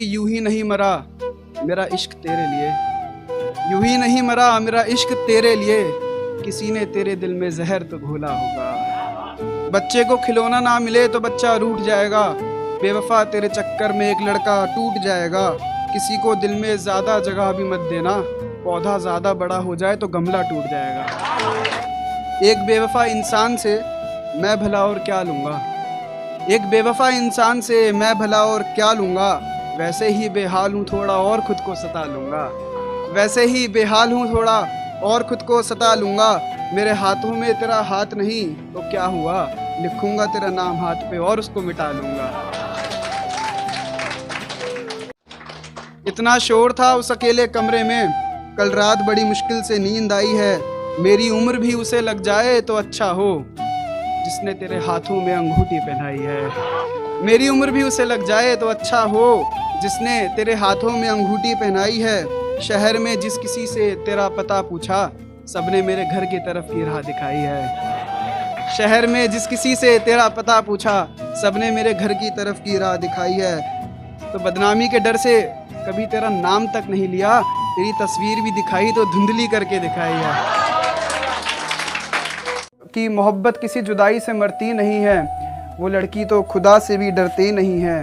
यूं ही नहीं मरा मेरा इश्क तेरे लिए, यूं ही नहीं मरा मेरा इश्क तेरे लिए, किसी ने तेरे दिल में जहर तो घोला होगा। बच्चे को खिलौना ना मिले तो बच्चा रूठ जाएगा, बेवफा तेरे चक्कर में एक लड़का टूट जाएगा। किसी को दिल में ज़्यादा जगह भी मत देना, पौधा ज़्यादा बड़ा हो जाए तो गमला टूट जाएगा। एक बेवफा इंसान से मैं भला और क्या लूँगा, एक बेवफा इंसान से मैं भला और क्या लूँगा। वैसे ही बेहाल हूँ थोड़ा और खुद को सता लूँगा, वैसे ही बेहाल हूँ थोड़ा और खुद को सता लूँगा। मेरे हाथों में तेरा हाथ नहीं तो क्या हुआ, लिखूँगा तेरा नाम हाथ पे और उसको मिटा लूँगा। इतना शोर था उस अकेले कमरे में, कल रात बड़ी मुश्किल से नींद आई है। मेरी उम्र भी उसे लग जाए तो अच्छा हो, जिसने तेरे हाथों में अंगूठी पहनाई है। मेरी उम्र भी उसे लग जाए तो अच्छा हो, जिसने तेरे हाथों में अंगूठी पहनाई है। शहर में जिस किसी से तेरा पता पूछा, सबने मेरे घर की तरफ की राह दिखाई है। शहर में जिस किसी से तेरा पता पूछा, सबने मेरे घर की तरफ की राह दिखाई है। तो बदनामी के डर से कभी तेरा नाम तक नहीं लिया, तेरी तस्वीर भी दिखाई तो धुंधली करके दिखाई है। कि मोहब्बत किसी जुदाई से मरती नहीं है, वो लड़की तो खुदा से भी डरती नहीं है।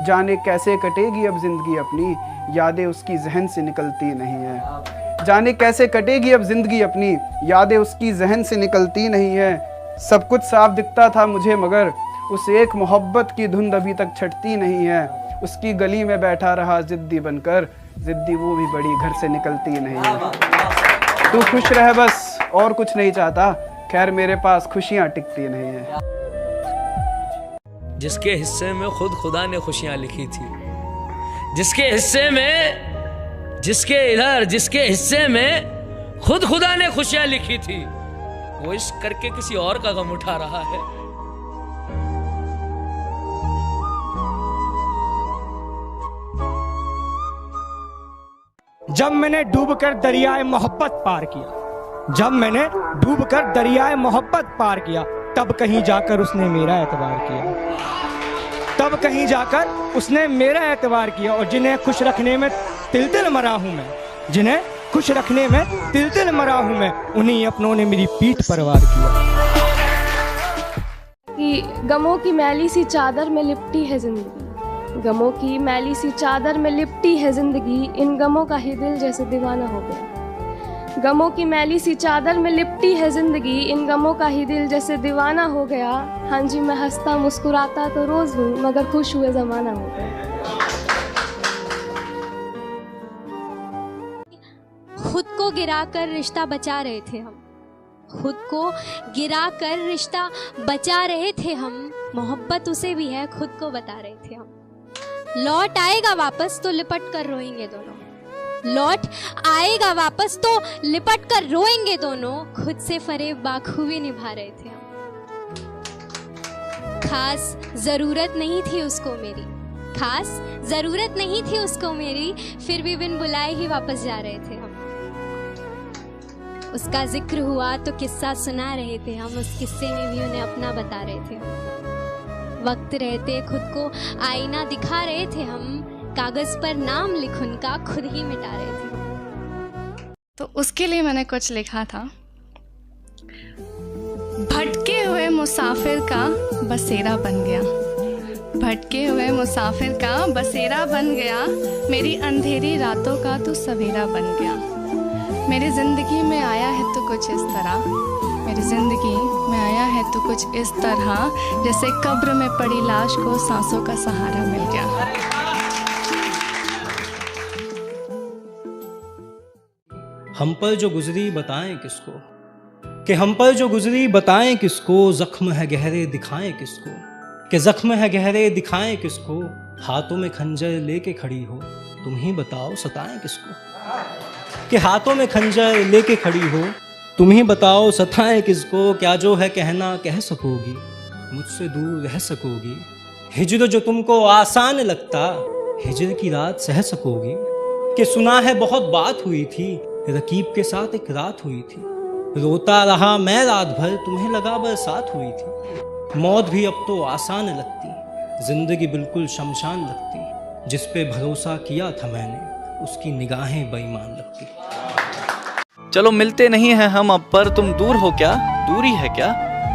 जाने कैसे कटेगी अब ज़िंदगी अपनी, यादें उसकी जहन से निकलती नहीं है। जाने कैसे कटेगी अब ज़िंदगी अपनी, यादें उसकी जहन से निकलती नहीं है। सब कुछ साफ दिखता था मुझे मगर उस एक मोहब्बत की धुंध अभी तक छटती नहीं है। उसकी गली में बैठा रहा ज़िद्दी बनकर, ज़िद्दी वो भी बड़ी घर से निकलती नहीं है। तू खुश रह बस और कुछ नहीं चाहता, खैर मेरे पास खुशियाँ टिकती नहीं है। जिसके हिस्से में खुद खुदा ने खुशियाँ लिखी थी, जिसके हिस्से में, जिसके हिस्से में खुद खुदा ने खुशियाँ लिखी थी, वो इश्क करके किसी और का गम उठा रहा है। जब मैंने डूबकर दरियाए मोहब्बत पार किया, जब मैंने डूबकर दरियाए मोहब्बत पार किया, तब कहीं जाकर उसने मेरा एतबार किया, तब कहीं जाकर उसने मेरा एतबार किया। और जिन्हें खुश रखने में तिल तिल मरा हूं मैं, जिन्हें खुश रखने में तिल तिल मरा हूं मैं, उन्हीं अपनों ने मेरी पीठ पर वार किया। कि गमों की मैली सी चादर में लिपटी है जिंदगी, गमों की मैली सी चादर में लिपटी है जिंदगी, इन गमों का ही दिल जैसे दीवाना हो गया। गमों की मैली सी चादर में लिपटी है जिंदगी, इन गमों का ही दिल जैसे दीवाना हो गया। हाँ जी मैं हंसता मुस्कुराता तो रोज हूँ, मगर खुश हुए जमाना हो गया। खुद को गिराकर रिश्ता बचा रहे थे हम, खुद को गिराकर रिश्ता बचा रहे थे हम, मोहब्बत उसे भी है खुद को बता रहे थे हम। लौट आएगा वापस तो लिपट कर रोएंगे दोनों, लौट आएगा वापस तो लिपट कर रोएंगे दोनों, खुद से फरेब बाखूबी निभा रहे थे हम। खास जरूरत नहीं थी उसको मेरी, खास जरूरत नहीं थी उसको मेरी, फिर भी बिन बुलाए ही वापस जा रहे थे हम। उसका जिक्र हुआ तो किस्सा सुना रहे थे हम, उस किस्से में भी उन्हें अपना बता रहे थे हम। वक्त रहते खुद को आईना दिखा रहे थे हम, कागज पर नाम लिख उनका खुद ही मिटा रहे थे। तो उसके लिए मैंने कुछ लिखा था। भटके हुए मुसाफिर का बसेरा बन गया, भटके हुए मुसाफिर का बसेरा बन गया, मेरी अंधेरी रातों का तू सवेरा बन गया। मेरी ज़िंदगी में आया है तो कुछ इस तरह, मेरी ज़िंदगी में आया है तो कुछ इस तरह, जैसे कब्र में पड़ी लाश को सांसों का सहारा मिल गया। हम पर जो गुजरी बताएं किसको, कि हम पर जो गुजरी बताएं किसको, जख्म है गहरे दिखाएं किसको, कि जख्म है गहरे दिखाएं किसको, हाथों में खंजर लेके खड़ी हो तुम ही बताओ सताएं किसको, कि हाथों में खंजर लेके खड़ी हो तुम ही बताओ सताएं किसको। क्या जो है कहना कह सकोगी, मुझसे दूर रह सकोगी, हिजर जो तुमको आसान लगता, हिजर की रात सह सकोगी। कि सुना है बहुत बात हुई थी, रकीब के साथ एक रात हुई थी, रोता रहा मैं रात भर, तुम्हें लगा बरसात हुई थी। मौत भी अब तो आसान लगती, जिंदगी बिल्कुल शमशान लगती, जिस पे भरोसा किया था मैंने उसकी निगाहें बेईमान लगती। चलो मिलते नहीं हैं हम अब, पर तुम दूर हो क्या, दूरी है क्या,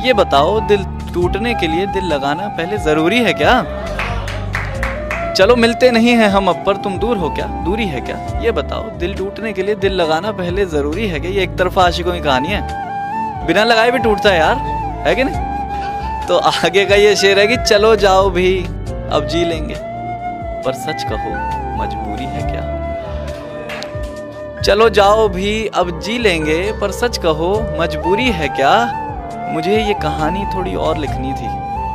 ये बताओ। दिल टूटने के लिए दिल लगाना पहले जरूरी है क्या। चलो मिलते नहीं हैं हम अब, पर तुम दूर हो क्या, दूरी है क्या, ये बताओ। दिल टूटने के लिए दिल लगाना पहले जरूरी है क्या। ये एक तरफा आशिकों की कहानी है, बिना लगाए भी टूटता है यार, है कि नहीं। तो आगे का ये शेर है कि चलो जाओ भी अब जी लेंगे, पर सच कहो मजबूरी है क्या। चलो जाओ भी अब जी लेंगे, पर सच कहो मजबूरी है क्या। मुझे ये कहानी थोड़ी और लिखनी थी,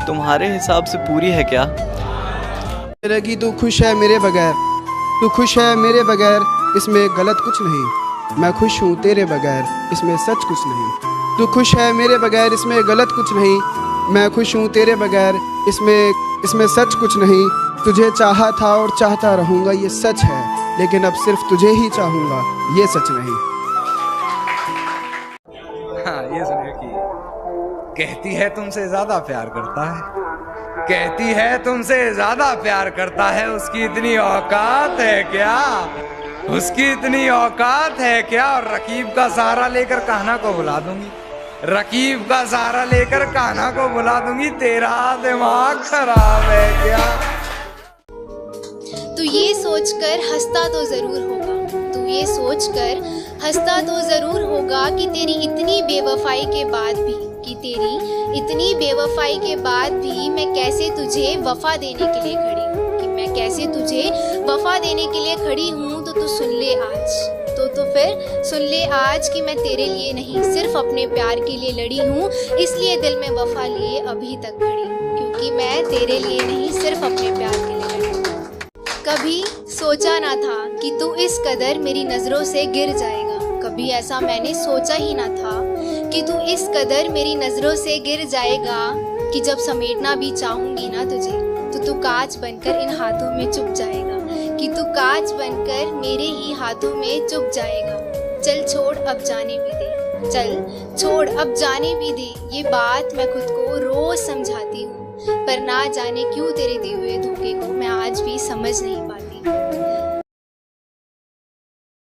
तुम्हारे हिसाब से पूरी है क्या। रगी तू खुश है मेरे बगैर, तू खुश है मेरे बगैर, इसमें गलत कुछ नहीं। मैं खुश हूँ तेरे बगैर, इसमें सच कुछ नहीं। तू खुश है मेरे बगैर, इसमें गलत कुछ नहीं। मैं खुश हूँ तेरे बगैर, इसमें सच कुछ नहीं। तुझे चाहा था और चाहता रहूँगा ये सच है, लेकिन अब सिर्फ तुझे ही चाहूँगा ये सच नहीं। हाँ, ये सुनिए कि कहती है तुमसे ज्यादा प्यार करता है, कहती है तुमसे ज्यादा प्यार करता है। उसकी इतनी औकात है क्या, उसकी इतनी औकात है क्या। और रकीब का सहारा लेकर कान्हा को बुला दूंगी, रकीब का सहारा लेकर कान्हा को बुला दूंगी। तेरा दिमाग खराब है क्या। तू ये सोचकर हंसता तो जरूर होगा, तू ये सोचकर हंसता तो जरूर होगा कि तेरी इतनी बेवफाई के बाद भी, कि तेरी इतनी बेवफाई के बाद भी मैं कैसे तुझे वफा देने के लिए खड़ी हूँ, कि मैं कैसे तुझे वफा देने के लिए खड़ी हूँ। तो तू सुन ले आज, तो फिर सुन ले आज कि मैं तेरे लिए नहीं सिर्फ अपने प्यार के लिए लड़ी हूँ। इसलिए दिल में वफा लिए अभी तक खड़ी हूँ, क्योंकि मैं तेरे लिए नहीं सिर्फ अपने प्यार के लिए लड़ी हूँ। कभी सोचा ना था कि तू इस कदर मेरी नज़रों से गिर जाएगा, कभी ऐसा मैंने सोचा ही ना था कि तू इस कदर मेरी नज़रों से गिर जाएगा, कि जब समेटना भी चाहूँगी ना तुझे, तो तू कांच बनकर इन हाथों में चुप जाएगा, कि तू कांच बनकर मेरे ही हाथों में चुप जाएगा। चल छोड़ अब जाने भी दे, चल छोड़ अब जाने भी दे, ये बात मैं खुद को रोज समझाती हूँ, पर ना जाने क्यों तेरे दिए हुए धोखे को मैं आज भी समझ नहीं पाती।